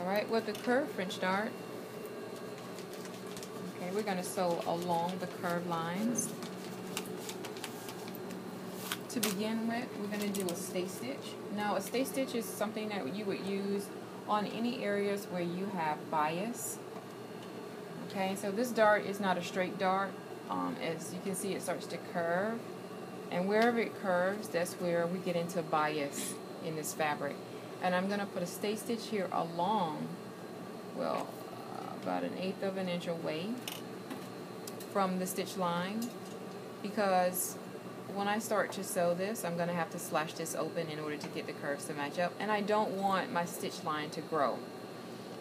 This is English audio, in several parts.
Alright, with the curved French dart, okay, we're going to sew along the curved lines. To begin with, we're going to do a stay stitch. Now, a stay stitch is something that you would use on any areas where you have bias. Okay, so this dart is not a straight dart. As you can see, it starts to curve. And wherever it curves, that's where we get into bias in this fabric. And I'm going to put a stay stitch here along, well, about 1/8 of an inch away from the stitch line, because when I start to sew this, I'm going to have to slash this open in order to get the curves to match up, and I don't want my stitch line to grow.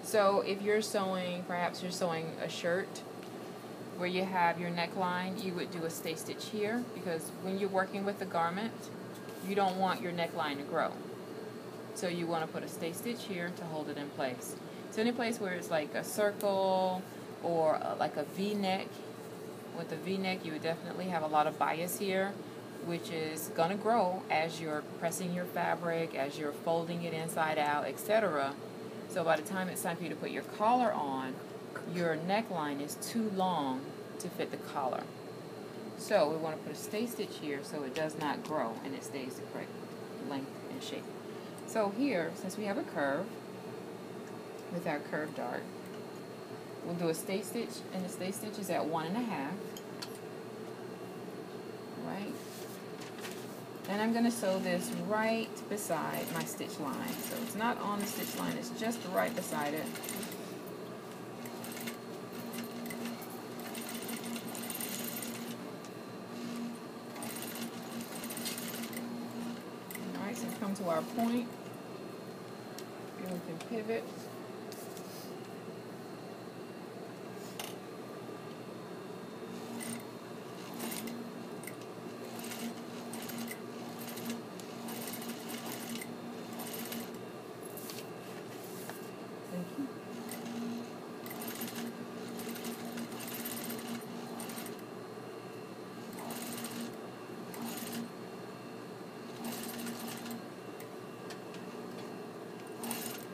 So if you're sewing, perhaps you're sewing a shirt where you have your neckline, you would do a stay stitch here, because when you're working with the garment, you don't want your neckline to grow. So you want to put a stay stitch here to hold it in place. So any place where it's like a circle or like a V-neck, with a V-neck you would definitely have a lot of bias here, which is going to grow as you're pressing your fabric, as you're folding it inside out, etc. So by the time it's time for you to put your collar on, your neckline is too long to fit the collar. So we want to put a stay stitch here so it does not grow and it stays the correct length and shape. So here, since we have a curve with our curved dart, we'll do a stay stitch, and the stay stitch is at 1.5. Right? And I'm going to sew this right beside my stitch line. So it's not on the stitch line, it's just right beside it. Alright, so come to our point, and we can pivot.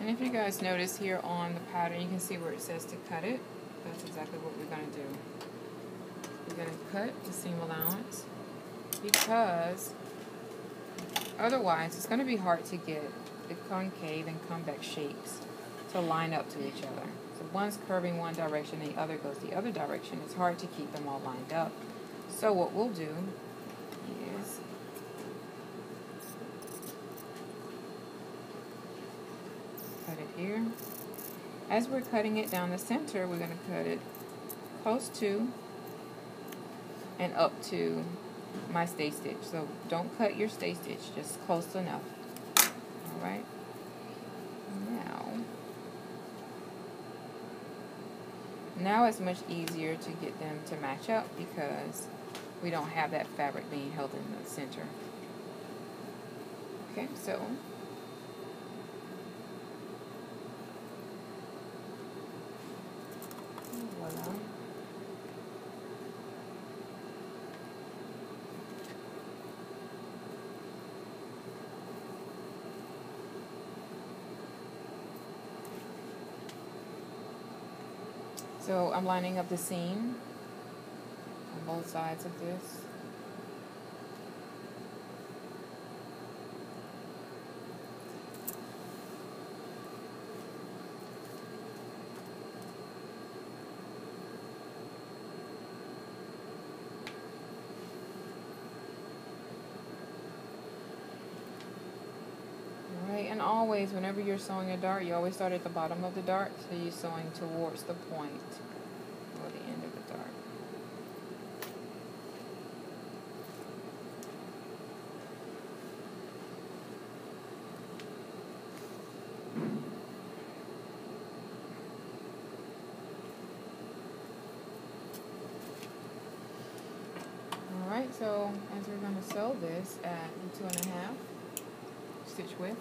And if you guys notice here on the pattern, you can see where it says to cut it. That's exactly what we're going to do. We're going to cut the seam allowance, because otherwise it's going to be hard to get the concave and convex shapes to line up to each other. So one's curving one direction, the other goes the other direction. It's hard to keep them all lined up. So what we'll do is cut it here. As we're cutting it down the center, we're going to cut it close to and up to my stay stitch. So don't cut your stay stitch, just close enough. Alright. Now it's much easier to get them to match up because we don't have that fabric being held in the center. Okay, so voila. So I'm lining up the seam on both sides of this. And always, whenever you're sewing a dart, you always start at the bottom of the dart, so you're sewing towards the point or the end of the dart. Alright, so as we're going to sew this at the 2.5 stitch width,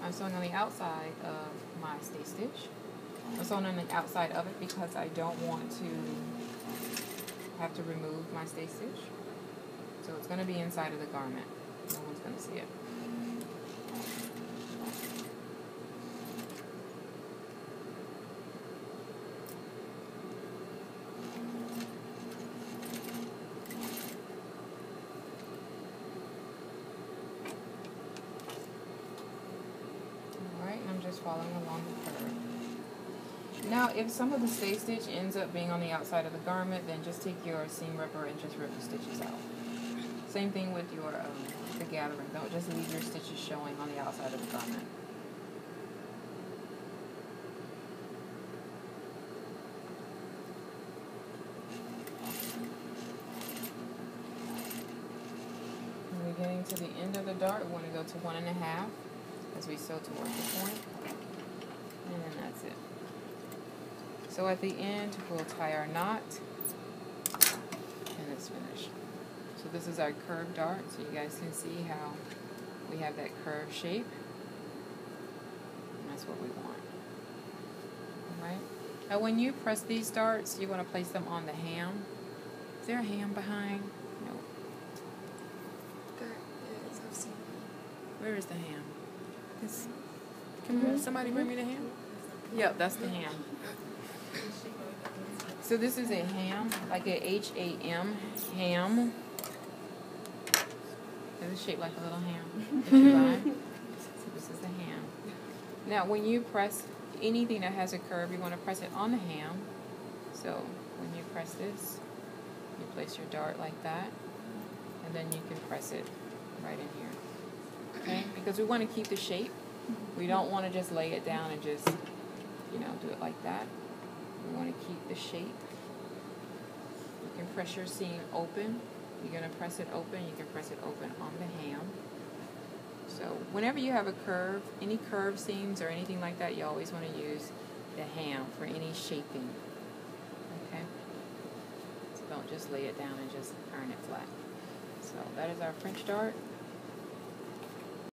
I'm sewing on the outside of my stay stitch. I'm sewing on the outside of it because I don't want to have to remove my stay stitch. So it's going to be inside of the garment. No one's going to see it. just following along the curve. Now, if some of the stay stitch ends up being on the outside of the garment, then just take your seam ripper and just rip the stitches out. Same thing with your the gathering. Don't just leave your stitches showing on the outside of the garment. When we're getting to the end of the dart, we want to go to 1.5 as we sew towards the point, and then that's it. So at the end, we'll tie our knot, and it's finished. So this is our curved dart, so you guys can see how we have that curved shape, and that's what we want. Alright? Now when you press these darts, you want to place them on the ham. Is there a ham behind? No. There is. I've seen Where is the ham? Can somebody bring me the ham? Yep, that's the ham. So this is a ham, like a H-A-M, ham. It's shaped like a little ham that you buy. So this is the ham. Now when you press anything that has a curve, you want to press it on the ham. So when you press this, you place your dart like that, and then you can press it right in here. Okay? Because we want to keep the shape. We don't want to just lay it down and just, do it like that. We want to keep the shape. You can press your seam open. You're going to press it open. You can press it open on the ham. So whenever you have a curve, any curved seams or anything like that, you always want to use the ham for any shaping. Okay? So don't just lay it down and just iron it flat. So that is our French dart.